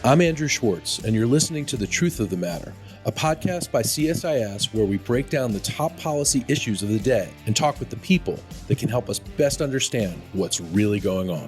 I'm Andrew Schwartz, and you're listening to The Truth of the Matter, a podcast by CSIS where we break down the top policy issues of the day and talk with the people that can help us best understand what's really going on.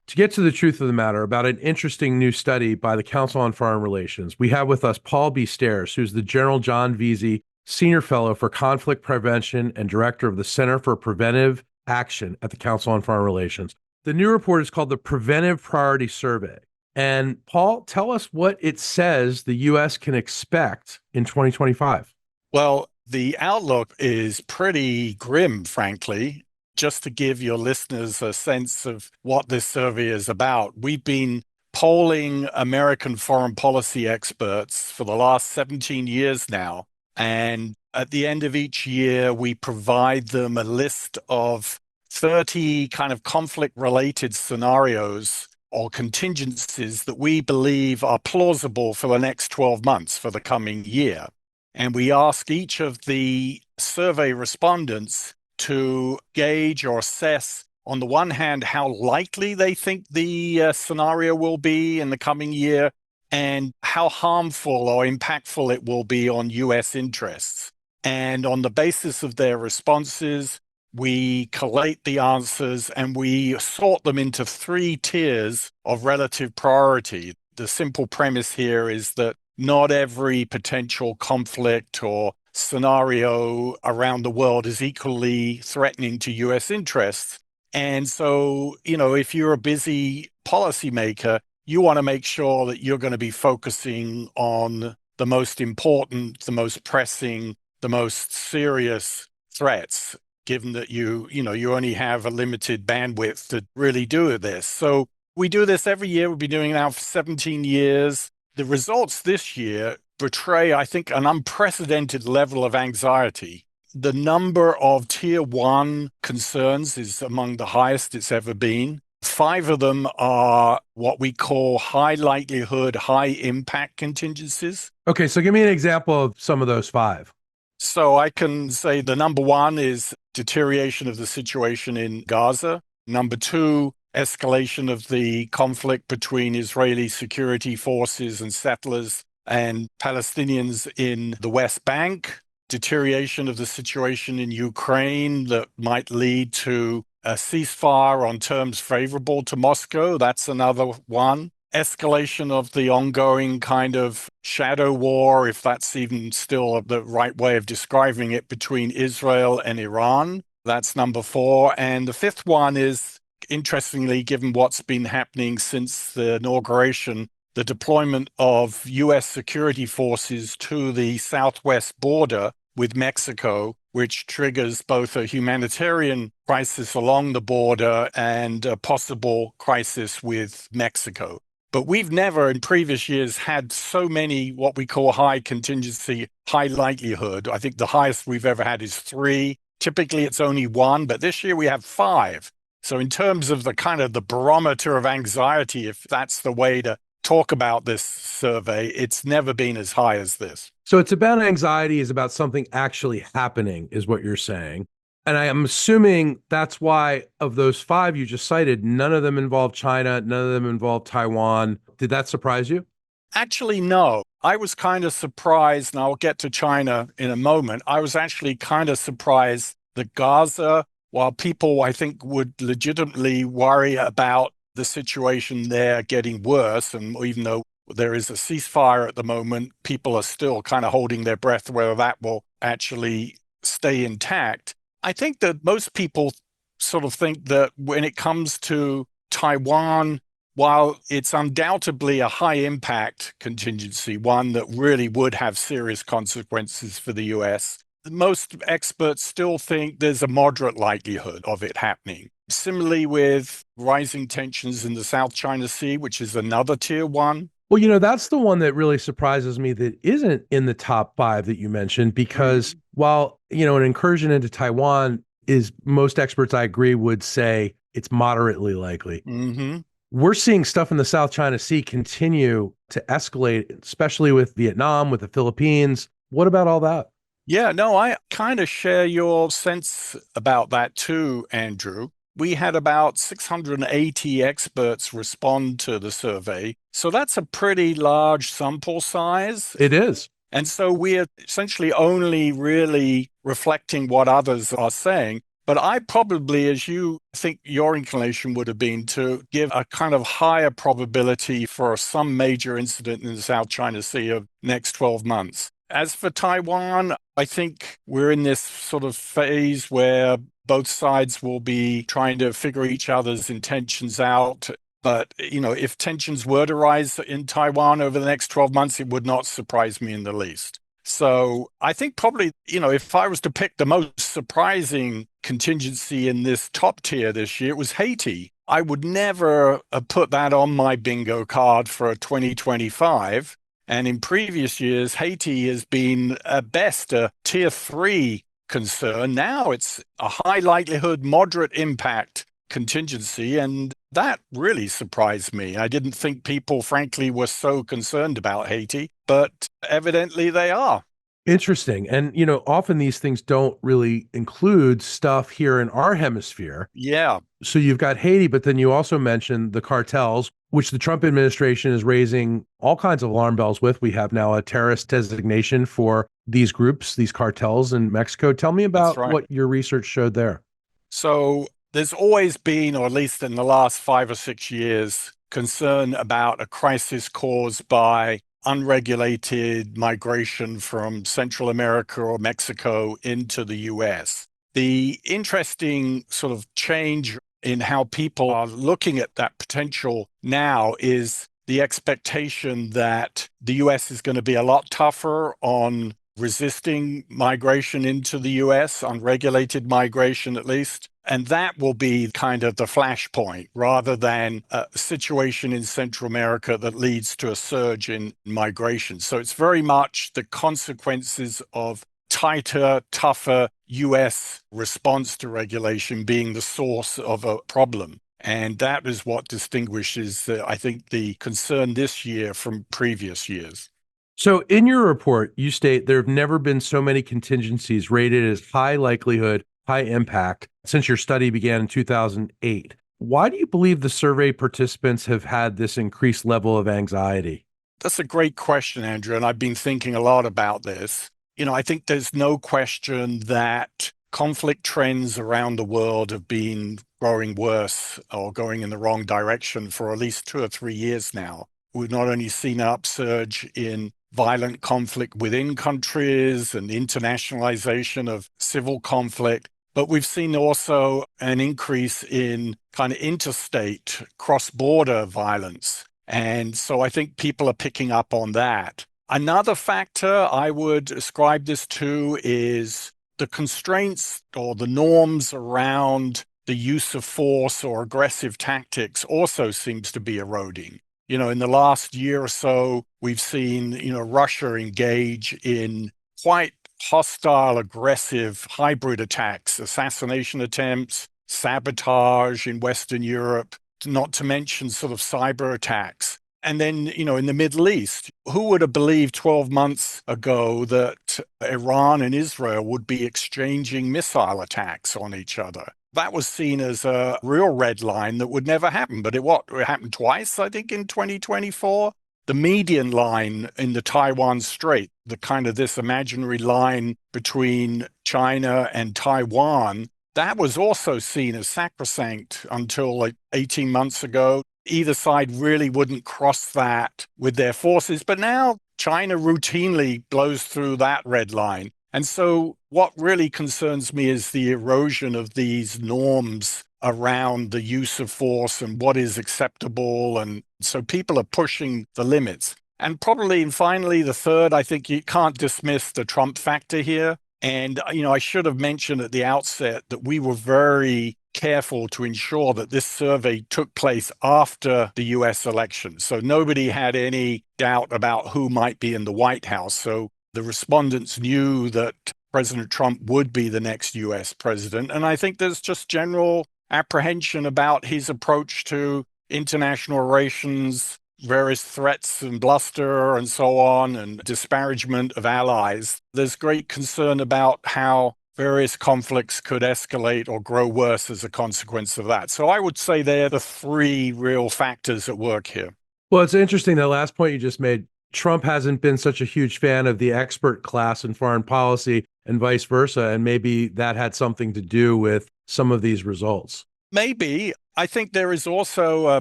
To get to the truth of the matter about an interesting new study by the Council on Foreign Relations, we have with us Paul B. Stairs, who's the General John Vessey Senior Fellow for Conflict Prevention and Director of the Center for Preventive Action at the Council on Foreign Relations. The new report is called the Preventive Priorities Survey. And Paul, tell us what it says the U.S. can expect in 2025. Well, the outlook is pretty grim, frankly. Just to give your listeners a sense of what this survey is about, we've been polling American foreign policy experts for the last 17 years now. And at the end of each year, we provide them a list of 30 kind of conflict-related scenarios or contingencies that we believe are plausible for the next 12 months for the coming year. And we ask each of the survey respondents to gauge or assess, on the one hand, how likely they think the scenario will be in the coming year and how harmful or impactful it will be on U.S. interests. And on the basis of their responses, we collate the answers and we sort them into 3 tiers of relative priority. The simple premise here is that not every potential conflict or scenario around the world is equally threatening to U.S. interests. And so, if you're a busy policymaker, you want to make sure that you're going to be focusing on the most important, the most pressing, the most serious threats, given that you only have a limited bandwidth to really do this. So we do this every year. We've been doing it now for 17 years. The results this year portray, I think, an unprecedented level of anxiety. The number of tier 1 concerns is among the highest it's ever been. 5 of them are what we call high likelihood, high impact contingencies. Okay, so give me an example of some of those 5. So I can say the number 1 is deterioration of the situation in Gaza. Number 2, escalation of the conflict between Israeli security forces and settlers and Palestinians in the West Bank. Deterioration of the situation in Ukraine that might lead to a ceasefire on terms favorable to Moscow. That's another one. Escalation of the ongoing kind of shadow war, if that's even still the right way of describing it, between Israel and Iran. That's number 4. And the 5th one is, interestingly, given what's been happening since the inauguration, the deployment of U.S. security forces to the southwest border with Mexico, which triggers both a humanitarian crisis along the border and a possible crisis with Mexico. But we've never in previous years had so many what we call high contingency, high likelihood. I think the highest we've ever had is 3. Typically it's only 1, but this year we have 5. So in terms of the kind of the barometer of anxiety, if that's the way to talk about this survey, it's never been as high as this. So it's about anxiety, is about something actually happening, is what you're saying. And I am assuming that's why of those 5 you just cited, none of them involve China, none of them involve Taiwan. Did that surprise you? Actually, no. I was kind of surprised, and I'll get to China in a moment. I was actually kind of surprised that Gaza, while people, I think, would legitimately worry about the situation there getting worse, and even though there is a ceasefire at the moment, people are still kind of holding their breath whether that will actually stay intact. I think that most people sort of think that when it comes to Taiwan, while it's undoubtedly a high impact contingency, one that really would have serious consequences for the US, most experts still think there's a moderate likelihood of it happening. Similarly with rising tensions in the South China Sea, which is another tier 1. Well, that's the one that really surprises me that isn't in the top 5 that you mentioned, because while, an incursion into Taiwan is, most experts I agree would say it's moderately likely. Mm-hmm. We're seeing stuff in the South China Sea continue to escalate, especially with Vietnam, with the Philippines. What about all that? Yeah, no, I kind of share your sense about that too, Andrew. we had about 680 experts respond to the survey. So that's a pretty large sample size. It is. And so we're essentially only really reflecting what others are saying. But I probably, as you think your inclination would have been to give a kind of higher probability for some major incident in the South China Sea of next 12 months. As for Taiwan, I think we're in this sort of phase where both sides will be trying to figure each other's intentions out. But, if tensions were to rise in Taiwan over the next 12 months, it would not surprise me in the least. So I think probably, if I was to pick the most surprising contingency in this top tier this year, it was Haiti. I would never put that on my bingo card for 2025. And in previous years, Haiti has been at best a tier 3 concern. Now it's a high likelihood, moderate impact contingency. And that really surprised me. I didn't think people, frankly, were so concerned about Haiti, but evidently they are. Interesting. And, often these things don't really include stuff here in our hemisphere. Yeah, So you've got Haiti, but then you also mentioned the cartels, which the Trump administration is raising all kinds of alarm bells with. We have now a terrorist designation for these groups, these cartels in Mexico. Tell me that's about right. what your research showed there. So there's always been, or at least in the last 5 or 6 years, concern about a crisis caused by unregulated migration from Central America or Mexico into the US. The interesting sort of change in how people are looking at that potential now is the expectation that the US is going to be a lot tougher on resisting migration into the US, unregulated migration at least. And that will be kind of the flashpoint rather than a situation in Central America that leads to a surge in migration. So it's very much the consequences of tighter, tougher US response to regulation being the source of a problem. And that is what distinguishes, I think, the concern this year from previous years. So in your report, you state there have never been so many contingencies rated as high likelihood, high impact since your study began in 2008. Why do you believe the survey participants have had this increased level of anxiety? That's a great question, Andrew. And I've been thinking a lot about this. I think there's no question that conflict trends around the world have been growing worse or going in the wrong direction for at least 2 or 3 years now. We've not only seen an upsurge in violent conflict within countries and internationalization of civil conflict, but we've seen also an increase in kind of interstate cross-border violence. And so I think people are picking up on that. Another factor I would ascribe this to is the constraints or the norms around the use of force or aggressive tactics also seems to be eroding. In the last year or so, we've seen, Russia engage in quite hostile, aggressive hybrid attacks, assassination attempts, sabotage in Western Europe, not to mention sort of cyber attacks. And then, in the Middle East, who would have believed 12 months ago that Iran and Israel would be exchanging missile attacks on each other? That was seen as a real red line that would never happen. But it happened twice, I think, in 2024. The median line in the Taiwan Strait, the kind of this imaginary line between China and Taiwan, that was also seen as sacrosanct until like 18 months ago. Either side really wouldn't cross that with their forces. But now China routinely blows through that red line. And so what really concerns me is the erosion of these norms around the use of force and what is acceptable. And so people are pushing the limits. And probably, and finally, the third, I think you can't dismiss the Trump factor here. And, I should have mentioned at the outset that we were very careful to ensure that this survey took place after the US election. So nobody had any doubt about who might be in the White House. So the respondents knew that President Trump would be the next US president. And I think there's just general apprehension about his approach to international relations, various threats and bluster and so on, and disparagement of allies. There's great concern about how various conflicts could escalate or grow worse as a consequence of that. So I would say they're the three real factors at work here. Well, it's interesting that last point you just made. Trump hasn't been such a huge fan of the expert class in foreign policy and vice versa. And maybe that had something to do with some of these results. Maybe. I think there is also a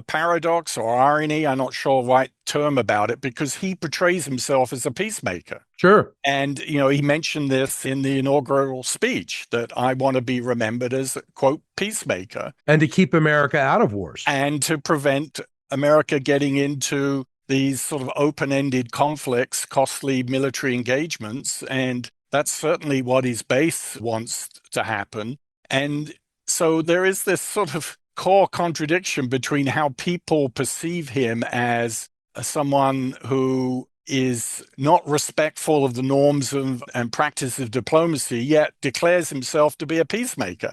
paradox or irony, I'm not sure the right term about it, because he portrays himself as a peacemaker. Sure. And, he mentioned this in the inaugural speech that I want to be remembered as, quote, peacemaker. And to keep America out of wars. And to prevent America getting into these sort of open-ended conflicts, costly military engagements. And that's certainly what his base wants to happen. And so there is this sort of core contradiction between how people perceive him as someone who is not respectful of the norms and practice of diplomacy, yet declares himself to be a peacemaker.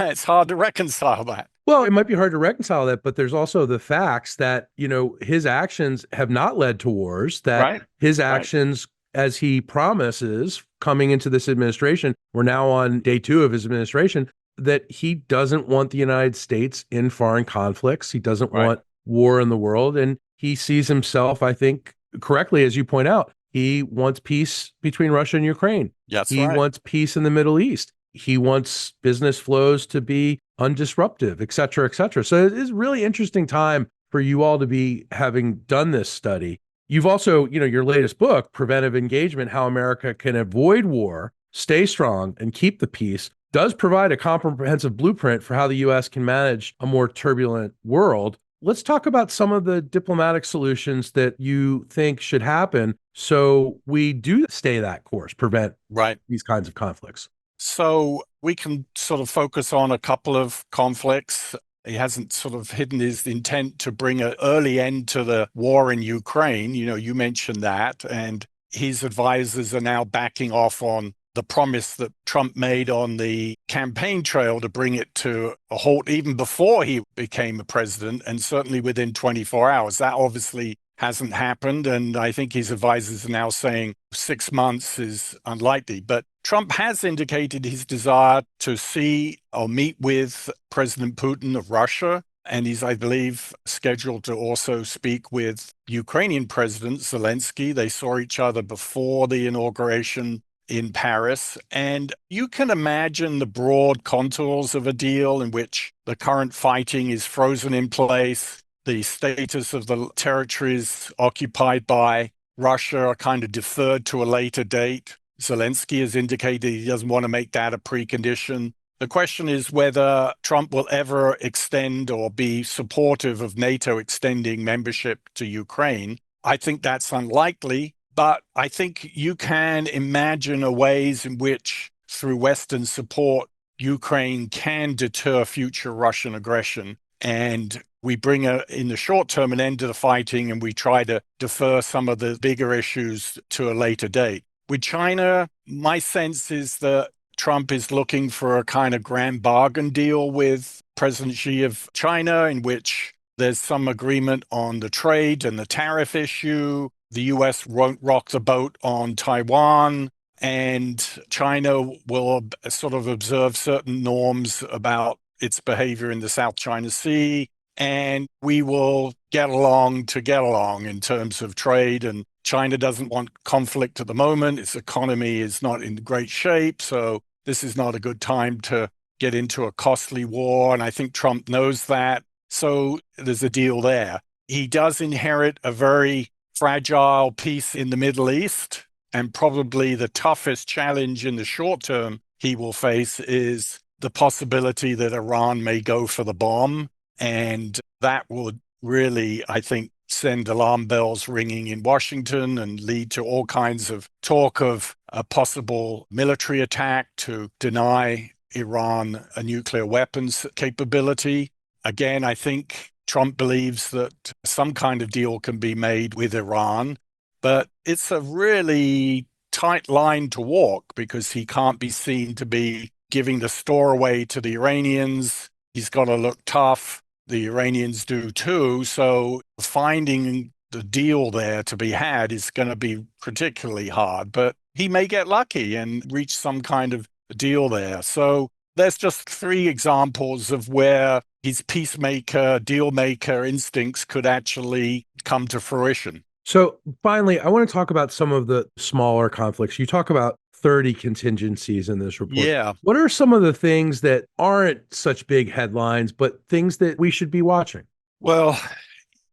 It's hard to reconcile that. Well, it might be hard to reconcile that, but there's also the facts that, his actions have not led to wars, that Right. his actions, as he promises coming into this administration, we're now on day 2 of his administration, that he doesn't want the United States in foreign conflicts. He doesn't want war in the world. And he sees himself, I think, correctly, as you point out, he wants peace between Russia and Ukraine. That's he right. wants peace in the Middle East. He wants business flows to be undisruptive, et cetera, et cetera. So it is a really interesting time for you all to be having done this study. You've also, your latest book, Preventive Engagement, How America Can Avoid War, Stay Strong, and Keep the Peace, does provide a comprehensive blueprint for how the U.S. can manage a more turbulent world. Let's talk about some of the diplomatic solutions that you think should happen so we do stay that course, prevent these kinds of conflicts. So we can sort of focus on a couple of conflicts. He hasn't sort of hidden his intent to bring an early end to the war in Ukraine. You mentioned that. And his advisors are now backing off on the promise that Trump made on the campaign trail to bring it to a halt even before he became a president, and certainly within 24 hours. That obviously hasn't happened, and I think his advisors are now saying 6 months is unlikely. But Trump has indicated his desire to see or meet with President Putin of Russia, and he's, I believe, scheduled to also speak with Ukrainian President Zelensky. They saw each other before the inauguration in Paris. And you can imagine the broad contours of a deal in which the current fighting is frozen in place. The status of the territories occupied by Russia are kind of deferred to a later date. Zelensky has indicated he doesn't want to make that a precondition. The question is whether Trump will ever extend or be supportive of NATO extending membership to Ukraine. I think that's unlikely. But I think you can imagine ways in which, through Western support, Ukraine can deter future Russian aggression. And we bring, in the short term, an end to the fighting, and we try to defer some of the bigger issues to a later date. With China, my sense is that Trump is looking for a kind of grand bargain deal with President Xi of China, in which there's some agreement on the trade and the tariff issue. The U.S. won't rock the boat on Taiwan, and China will sort of observe certain norms about its behavior in the South China Sea, and we will get along in terms of trade. And China doesn't want conflict at the moment. Its economy is not in great shape, so this is not a good time to get into a costly war, and I think Trump knows that. So there's a deal there. He does inherit a very fragile peace in the Middle East, and probably the toughest challenge in the short term he will face is the possibility that Iran may go for the bomb. And that would really, I think, send alarm bells ringing in Washington and lead to all kinds of talk of a possible military attack to deny Iran a nuclear weapons capability. Again, I think Trump believes that some kind of deal can be made with Iran, but it's a really tight line to walk because he can't be seen to be giving the store away to the Iranians. He's got to look tough. The Iranians do too. So finding the deal there to be had is going to be particularly hard, but he may get lucky and reach some kind of deal there. So there's just three examples of where his peacemaker, deal maker instincts could actually come to fruition. So finally, I want to talk about some of the smaller conflicts. You talk about 30 contingencies in this report. Yeah. What are some of the things that aren't such big headlines, but things that we should be watching? Well,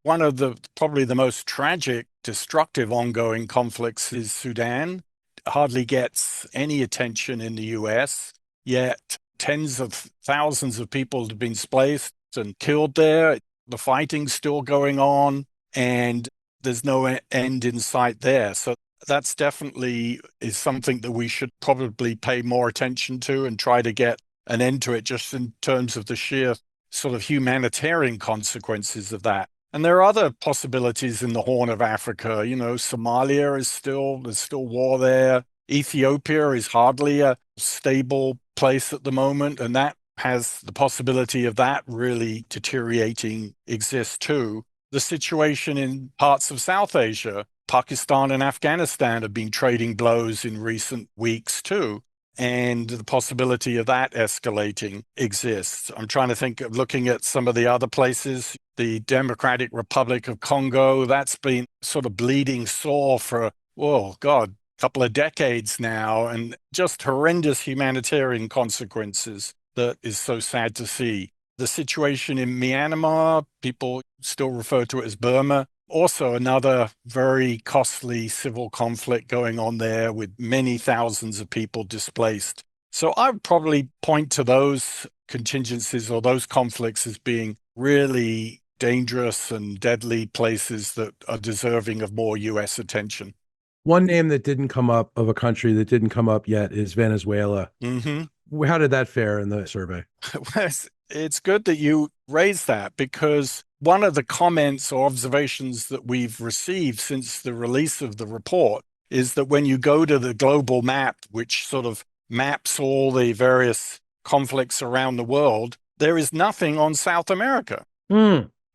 one of the probably the most tragic, destructive ongoing conflicts is Sudan. It hardly gets any attention in the US, yet tens of thousands of people have been displaced and killed there. The fighting's still going on, and there's no end in sight there. So that's definitely is something that we should probably pay more attention to and try to get an end to it, just in terms of the sheer sort of humanitarian consequences of that. And there are other possibilities in the Horn of Africa. Somalia there's still war there. Ethiopia is hardly a stable place at the moment, and that has the possibility of that really deteriorating exists too. The situation in parts of South Asia, Pakistan and Afghanistan have been trading blows in recent weeks too. And the possibility of that escalating exists. I'm trying to think of looking at some of the other places. The Democratic Republic of Congo, that's been sort of bleeding sore for, a couple of decades now, and just horrendous humanitarian consequences that is so sad to see. The situation in Myanmar, people still refer to it as Burma, also another very costly civil conflict going on there with many thousands of people displaced. So I would probably point to those contingencies or those conflicts as being really dangerous and deadly places that are deserving of more U.S. attention. One name that didn't come up of a country that didn't come up yet is Venezuela. Mm-hmm. How did that fare in the survey? It's good that you raised that, because one of the comments or observations that we've received since the release of the report is that when you go to the global map, which sort of maps all the various conflicts around the world, there is nothing on South America.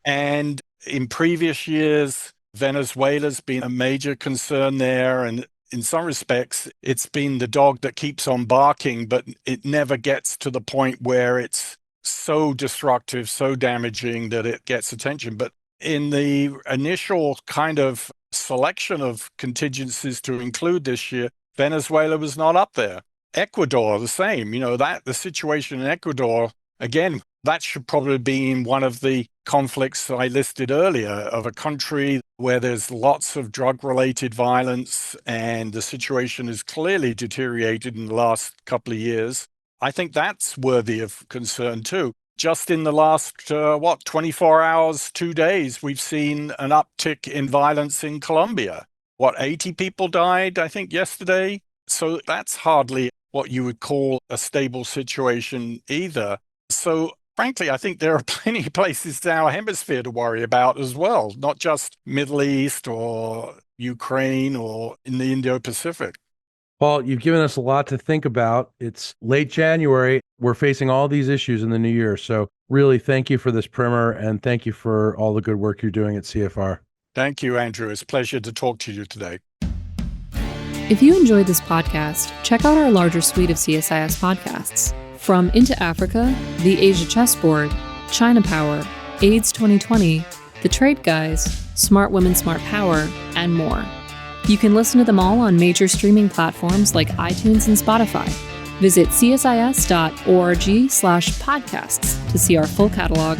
And in previous years, Venezuela's been a major concern there. And in some respects, it's been the dog that keeps on barking, but it never gets to the point where it's so destructive, so damaging that it gets attention. But in the initial kind of selection of contingencies to include this year, Venezuela was not up there. Ecuador, the same. The situation in Ecuador, again, that should probably be in one of the conflicts I listed earlier, of a country where there's lots of drug-related violence and the situation has clearly deteriorated in the last couple of years. I think that's worthy of concern too. Just in the last, 24 hours, 2 days, we've seen an uptick in violence in Colombia. 80 people died, I think, yesterday? So that's hardly what you would call a stable situation either. So frankly, I think there are plenty of places in our hemisphere to worry about as well, not just Middle East or Ukraine or in the Indo-Pacific. Paul, you've given us a lot to think about. It's late January. We're facing all these issues in the new year. So really, thank you for this primer, and thank you for all the good work you're doing at CFR. Thank you, Andrew. It's a pleasure to talk to you today. If you enjoyed this podcast, check out our larger suite of CSIS podcasts. From Into Africa, The Asia Chessboard, China Power, AIDS 2020, The Trade Guys, Smart Women, Smart Power, and more. You can listen to them all on major streaming platforms like iTunes and Spotify. Visit csis.org/podcasts to see our full catalog.